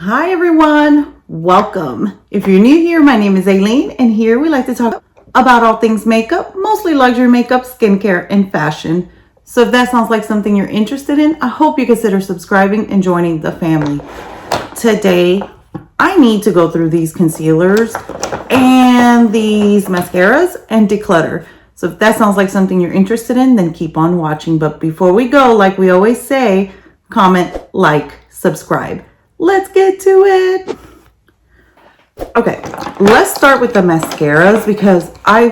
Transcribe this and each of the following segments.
Hi everyone, welcome. If you're new here, my name is Aileen, and here we like to talk about all things makeup, mostly luxury makeup, skincare, and fashion. So if that sounds like something you're interested in, I hope you consider subscribing and joining the family. Today, I need to go through these concealers and these mascaras and declutter. So if that sounds like something you're interested in, then keep on watching. But before we go, like we always say, comment, like, subscribe. Let's get to it. Okay, let's start with the mascaras because I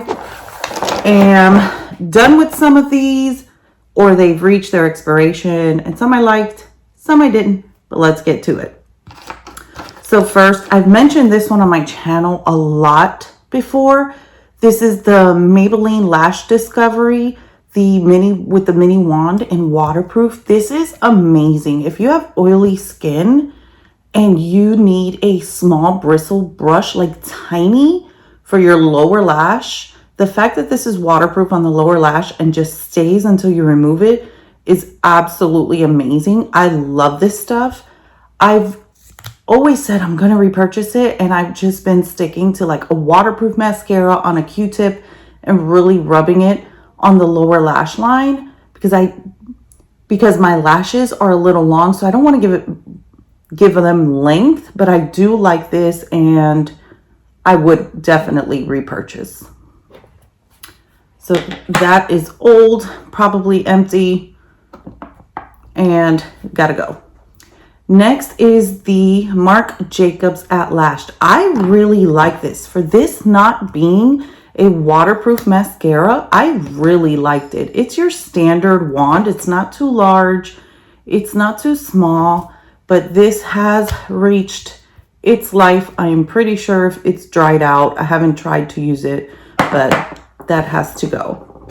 am done with some of these or they've reached their expiration, and some I liked, some I didn't, but let's get to it. So first, I've mentioned this one on my channel a lot before. This is the Maybelline Lash Discovery, the mini wand and waterproof. This is amazing. If you have oily skin and you need a small bristle brush, like tiny, for your lower lash, the fact that this is waterproof on the lower lash and just stays until you remove it is absolutely amazing. I love this stuff. I've always said I'm gonna repurchase it, and I've just been sticking to like a waterproof mascara on a Q-tip and really rubbing it on the lower lash line because my lashes are a little long, so I don't want to give them length, but I do like this and I would definitely repurchase. So that is old, probably empty, and gotta go. Next is the Marc Jacobs At Lash. I really like this. For this not being a waterproof mascara, I really liked it. It's your standard wand. It's not too large. It's not too small. But this has reached its life. I am pretty sure it's dried out. I haven't tried to use it, but that has to go.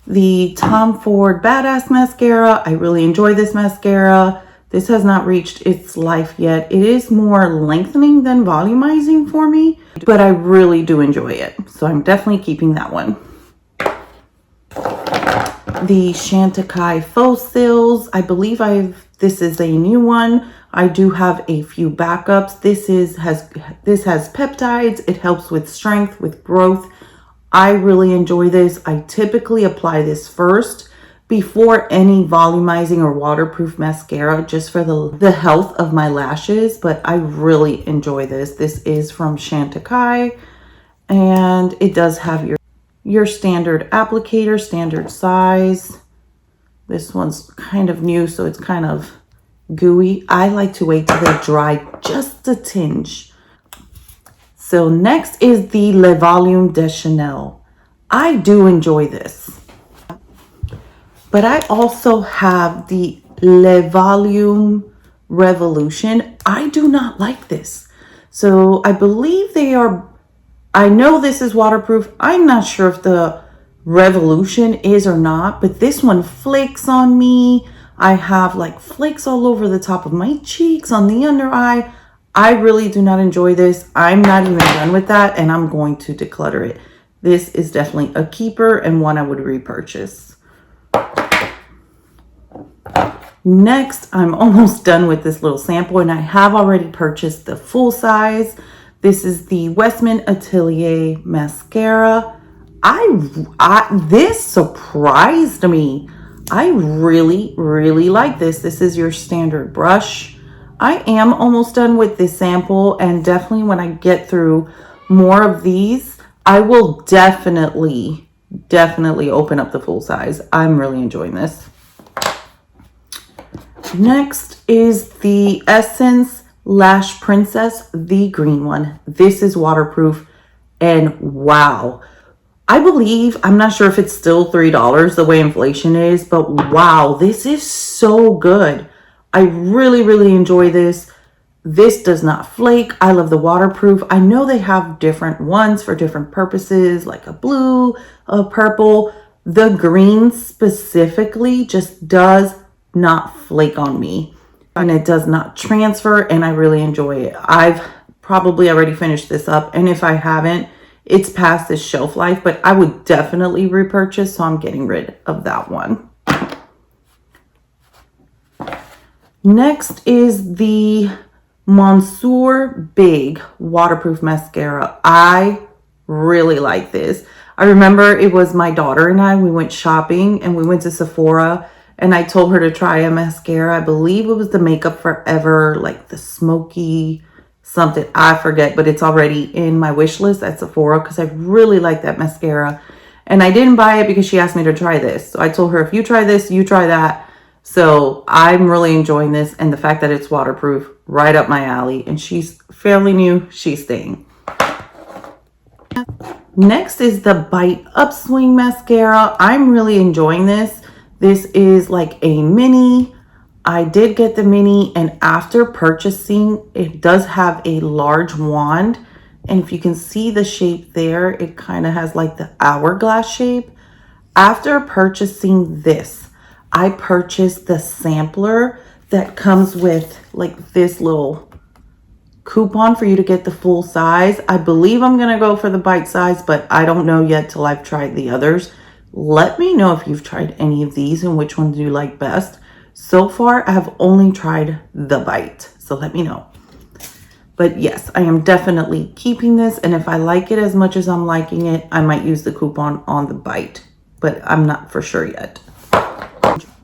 The Tom Ford Badass Mascara. I really enjoy this mascara. This has not reached its life yet. It is more lengthening than volumizing for me, but I really do enjoy it. So I'm definitely keeping that one. The Chantecaille Faux Cils. I believe this is a new one. I do have a few backups. This has peptides. It helps with strength, with growth. I really enjoy this. I typically apply this first before any volumizing or waterproof mascara, just for the health of my lashes, but I really enjoy this. This is from Chantecaille, and it does have your standard applicator, standard size. This one's kind of new, so it's kind of gooey. I like to wait till they dry just a tinge. So next is the Le Volume de Chanel. I do enjoy this, but I also have the Le Volume Revolution. I do not like this. So I believe I know this is waterproof. I'm not sure if the Revolution is or not, but this one flakes on me. I have like flakes all over the top of my cheeks, on the under eye. I really do not enjoy this. I'm not even done with that, and I'm going to declutter it. This is definitely a keeper and one I would repurchase. Next, I'm almost done with this little sample, and I have already purchased the full size. This is the Westman Atelier Mascara. This surprised me. I really, really like this. This is your standard brush. I am almost done with this sample, and definitely when I get through more of these, I will definitely open up the full size. I'm really enjoying this. Next is the Essence Lash Princess, the green one. This is waterproof, and wow. I'm not sure if it's still $3 the way inflation is, but wow, this is so good. I really, really enjoy this. This does not flake. I love the waterproof. I know they have different ones for different purposes, like a blue, a purple. The green specifically just does not flake on me, and it does not transfer, and I really enjoy it. I've probably already finished this up, and if I haven't, it's past its shelf life, but I would definitely repurchase, so I'm getting rid of that one. Next is the Monsieur Big Waterproof Mascara. I really like this. I remember it was my daughter and I, we went shopping and we went to Sephora and I told her to try a mascara. I believe it was the Makeup Forever, like the smoky something. I forget, but it's already in my wish list at Sephora because I really like that mascara. And I didn't buy it because she asked me to try this. So I told her, if you try this, you try that. So I'm really enjoying this, and the fact that it's waterproof, right up my alley. And she's fairly new, she's staying. Next is the Bite Upswing Mascara. I'm really enjoying this. This is like a mini. I did get the mini, and after purchasing, it does have a large wand. And if you can see the shape there, it kind of has like the hourglass shape. After purchasing this, I purchased the sampler that comes with like this little coupon for you to get the full size. I believe I'm going to go for the bite size, but I don't know yet till I've tried the others. Let me know if you've tried any of these and which ones you like best. So far, I have only tried the bite, so let me know. But yes, I am definitely keeping this, and if I like it as much as I'm liking it, I might use the coupon on the bite, but I'm not for sure yet.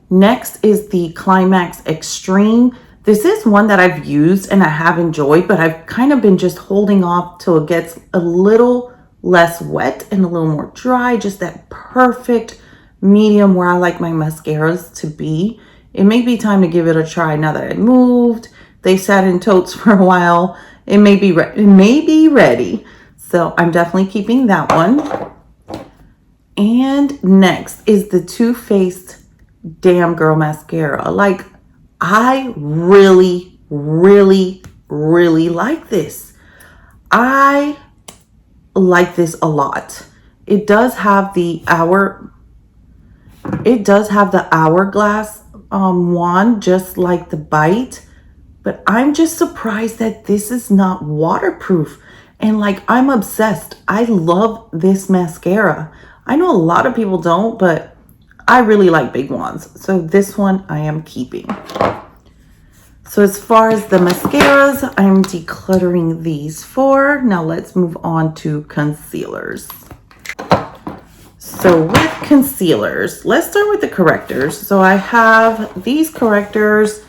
Next is the Climax Extreme. This is one that I've used and I have enjoyed, but I've kind of been just holding off till it gets a little less wet and a little more dry, just that perfect medium where I like my mascaras to be. It may be time to give it a try now that I moved. They sat in totes for a while. It may be ready. So I'm definitely keeping that one. And next is the Too Faced Damn Girl Mascara. Like, I really, really, really like this. I like this a lot. It does have the hourglass wand, just like the bite. But I'm just surprised that this is not waterproof. And like, I'm obsessed. I love this mascara. I know a lot of people don't, but I really like big wands. So this one I am keeping. So as far as the mascaras, I'm decluttering these four. Now let's move on to concealers. So with concealers, let's start with the correctors. So I have these correctors.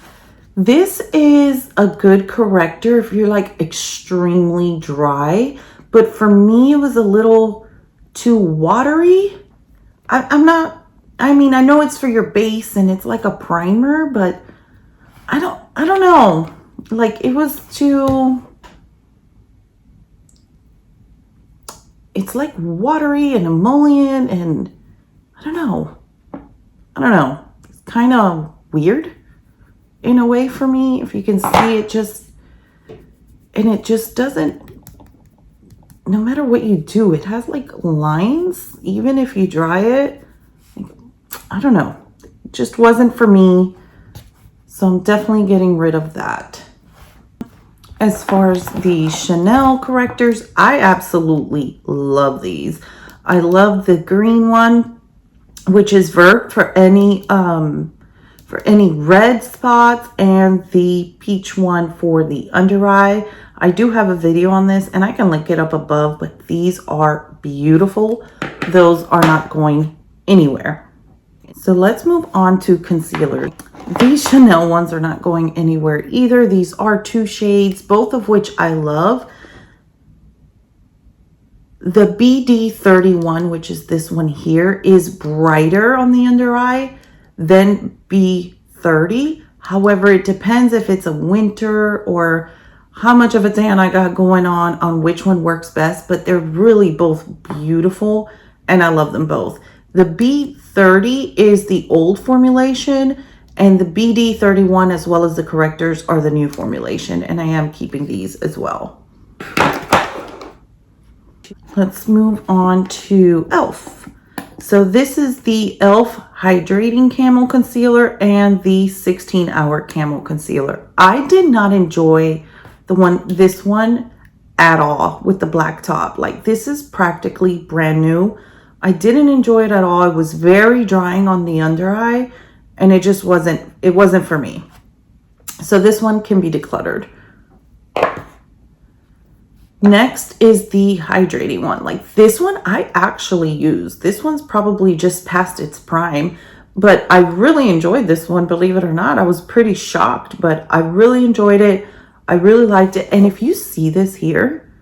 This is a good corrector if you're like extremely dry, but for me, it was a little too watery. I mean, I know it's for your base and it's like a primer, but I don't know. Like, it was too, it's like watery and emollient, and I don't know. It's kind of weird in a way for me. If you can see it, it just doesn't, no matter what you do, it has like lines, even if you dry it. I don't know. It just wasn't for me. So I'm definitely getting rid of that. As far as the Chanel correctors, I absolutely love these. I love the green one, which is Vert for any red spots, and the peach one for the under eye. I do have a video on this and I can link it up above, but these are beautiful. Those are not going anywhere. So let's move on to concealer. These Chanel ones are not going anywhere either. These are two shades, both of which I love. The BD31, which is this one here, is brighter on the under eye than B30. However, it depends if it's a winter or how much of a tan I got going on which one works best, but they're really both beautiful and I love them both. The B30 is the old formulation, and the BD31 as well as the correctors are the new formulation, and I am keeping these as well. Let's move on to e.l.f. So this is the e.l.f. Hydrating Camo Concealer and the 16-Hour Camo Concealer. I did not enjoy this one at all with the black top. Like, this is practically brand new. I didn't enjoy it at all. It was very drying on the under eye, and it just wasn't for me. So this one can be decluttered. Next is the hydrating one. Like this one I actually use. This one's probably just past its prime, but I really enjoyed this one, believe it or not. I was pretty shocked, but I really enjoyed it. I really liked it. And if you see this here,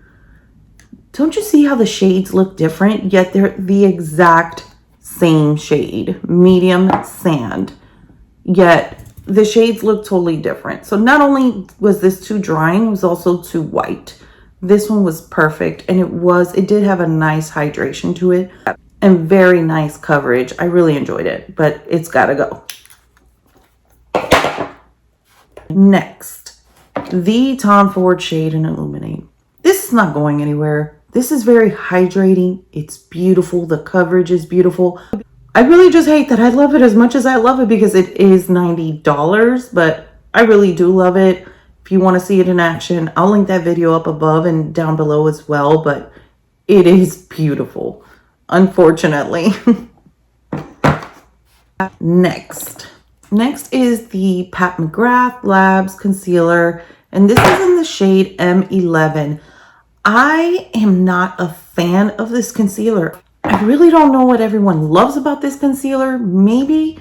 don't you see how the shades look different, yet they're the exact same shade, medium sand, yet the shades look totally different. So not only was this too drying, it was also too white. This one was perfect, and it did have a nice hydration to it and very nice coverage. I really enjoyed it, but it's gotta go. Next, the Tom Ford Shade and Illuminate. This is not going anywhere. This is very hydrating. It's beautiful. The coverage is beautiful. I really just hate that I love it as much as I love it because it is $90, but I really do love it. If you want to see it in action, I'll link that video up above and down below as well, but it is beautiful, unfortunately. Next is the Pat McGrath Labs Concealer, and this is in the shade M11. I am not a fan of this concealer. I really don't know what everyone loves about this concealer. Maybe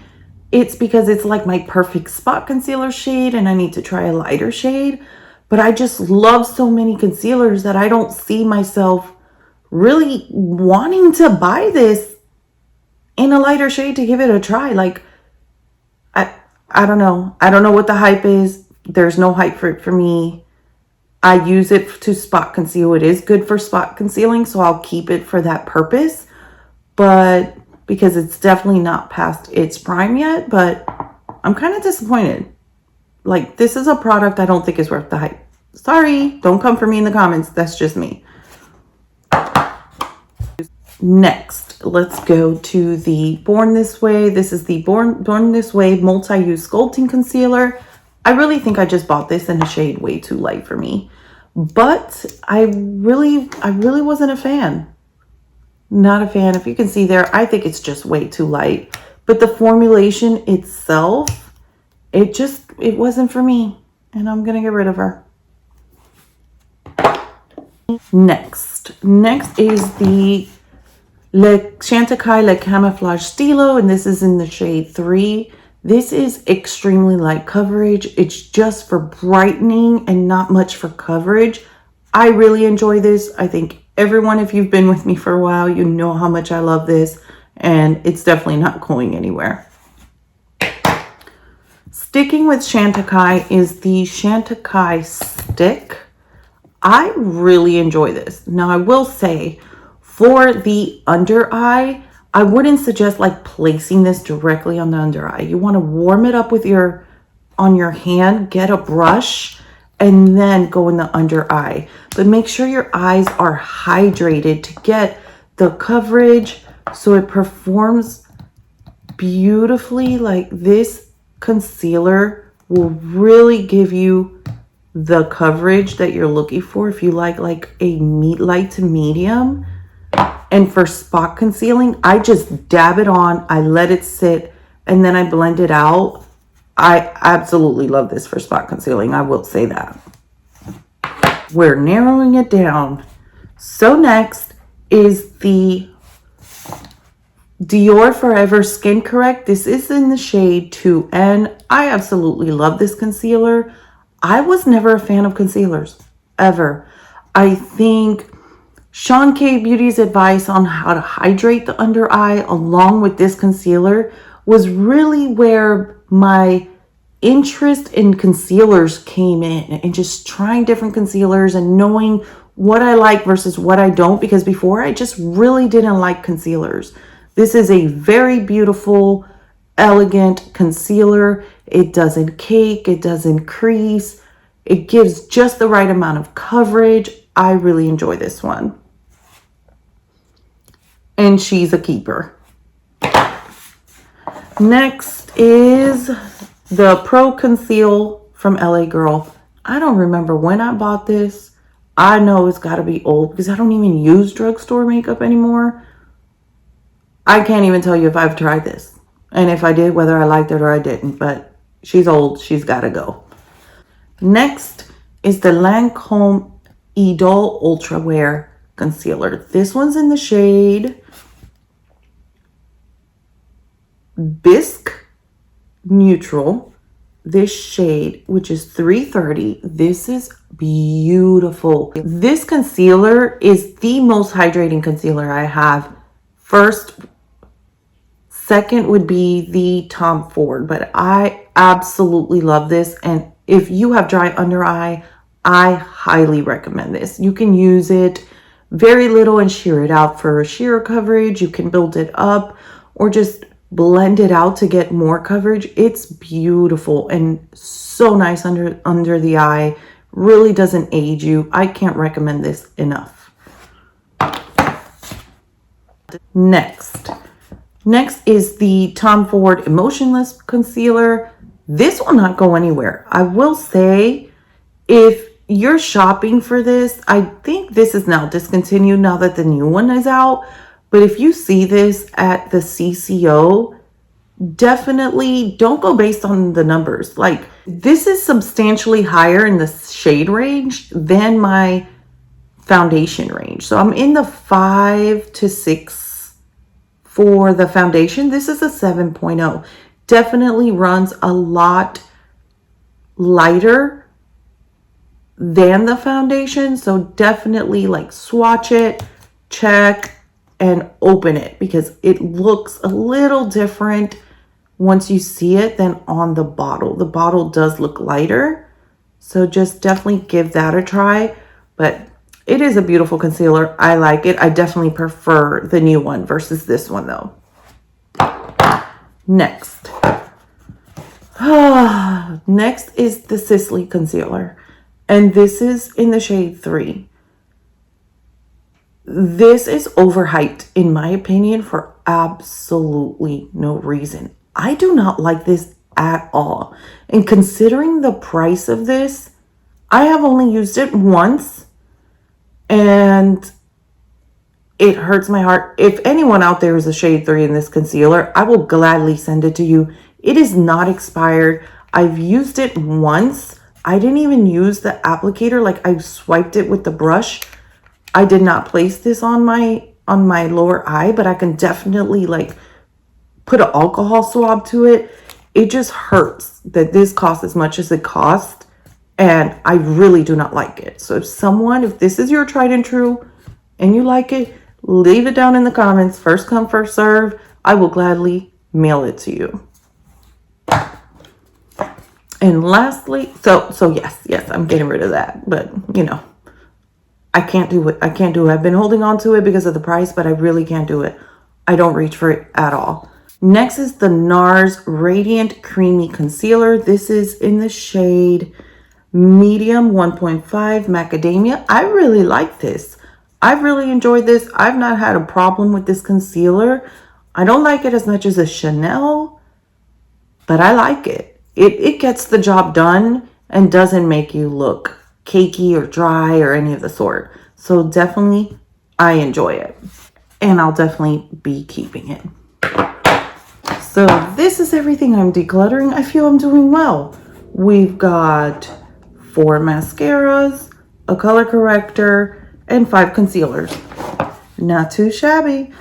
it's because it's like my perfect spot concealer shade and I need to try a lighter shade. But I just love so many concealers that I don't see myself really wanting to buy this in a lighter shade to give it a try. Like, I don't know. I don't know what the hype is. There's no hype for it for me. I use it to spot conceal. It is good for spot concealing, so I'll keep it for that purpose. But because it's definitely not past its prime yet, but I'm kind of disappointed. Like, this is a product I don't think is worth the hype. Sorry, don't come for me in the comments. That's just me. Next, let's go to the Born This Way. This is the Born This Way Multi-Use Sculpting Concealer. I really think I just bought this in a shade way too light for me. But I really wasn't a fan. Not a fan. If you can see there, I think it's just way too light. But the formulation itself, it wasn't for me. And I'm going to get rid of her. Next is the Chantecaille Le Camouflage Stylo, and this is in the shade 3. This is extremely light coverage. It's just for brightening and not much for coverage. I really enjoy this. I think everyone, if you've been with me for a while, you know how much I love this, and it's definitely not going anywhere. Sticking with Chantecaille is the Chantecaille Stick. I really enjoy this. Now, I will say, for the under eye, I wouldn't suggest like placing this directly on the under eye. You want to warm it up with on your hand, get a brush, and then go in the under eye. But make sure your eyes are hydrated to get the coverage so it performs beautifully. Like, this concealer will really give you the coverage that you're looking for if you like a light to medium. And for spot concealing, I just dab it on, I let it sit, and then I blend it out. I absolutely love this for spot concealing. I will say that. We're narrowing it down. So next is the Dior Forever Skin Correct. This is in the shade 2N. I absolutely love this concealer. I was never a fan of concealers, ever. I think Sean K Beauty's advice on how to hydrate the under eye along with this concealer was really where my interest in concealers came in, and just trying different concealers and knowing what I like versus what I don't, because before I just really didn't like concealers. This is a very beautiful, elegant concealer. It doesn't cake, it doesn't crease. It gives just the right amount of coverage. I really enjoy this one. And she's a keeper. Next is the Pro Conceal from LA Girl. I don't remember when I bought this. I know it's got to be old because I don't even use drugstore makeup anymore. I can't even tell you if I've tried this. And if I did, whether I liked it or I didn't. But she's old. She's got to go. Next is the Lancome Idol Ultra Wear Concealer. This one's in the shade Bisque Neutral. This shade, which is 330, this is beautiful. This concealer is the most hydrating concealer I have. First, second would be the Tom Ford, but I absolutely love this. And if you have dry under eye, I highly recommend this. You can use it very little and sheer it out for sheer coverage. You can build it up or just blend it out to get more coverage. It's beautiful and so nice under the eye. Really doesn't age you. I can't recommend this enough. Next is the Tom Ford Emotionless Concealer. This will not go anywhere. I will say, if you're shopping for this, I think this is now discontinued now that the new one is out. But if you see this at the CCO, definitely don't go based on the numbers. Like, this is substantially higher in the shade range than my foundation range. So I'm in the 5 to 6 for the foundation. This is a 7.0. Definitely runs a lot lighter than the foundation. So definitely like swatch it, check, and open it because it looks a little different once you see it than on the bottle. The bottle does look lighter, so just definitely give that a try. But it is a beautiful concealer. I like it. I definitely prefer the new one versus this one though. Next is the Sisley concealer, and this is in the shade 3. This is overhyped in my opinion for absolutely no reason. I do not like this at all. And considering the price of this, I have only used it once and it hurts my heart. If anyone out there is a shade 3 in this concealer, I will gladly send it to you. It is not expired. I've used it once. I didn't even use the applicator. Like, I swiped it with the brush. I did not place this on my lower eye, but I can definitely like put an alcohol swab to it. It just hurts that this costs as much as it costs, and I really do not like it. So if this is your tried and true and you like it, leave it down in the comments. First come, first serve. I will gladly mail it to you. And lastly, so yes, I'm getting rid of that, but you know, I can't do it. I've been holding on to it because of the price, but I really can't do it. I don't reach for it at all. Next is the NARS Radiant Creamy Concealer. This is in the shade Medium 1.5 Macadamia. I really like this. I've really enjoyed this. I've not had a problem with this concealer. I don't like it as much as a Chanel, but I like it. It gets the job done and doesn't make you look cakey or dry or any of the sort. So definitely I enjoy it, and I'll definitely be keeping it. So this is everything I'm decluttering. I feel I'm doing well. We've got 4 mascaras, a color corrector, and 5 concealers. Not too shabby.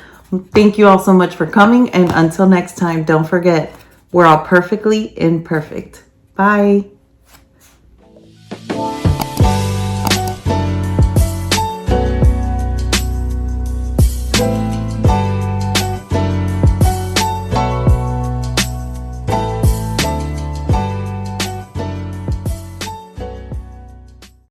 Thank you all so much for coming, and until next time, don't forget, we're all perfectly imperfect. Bye.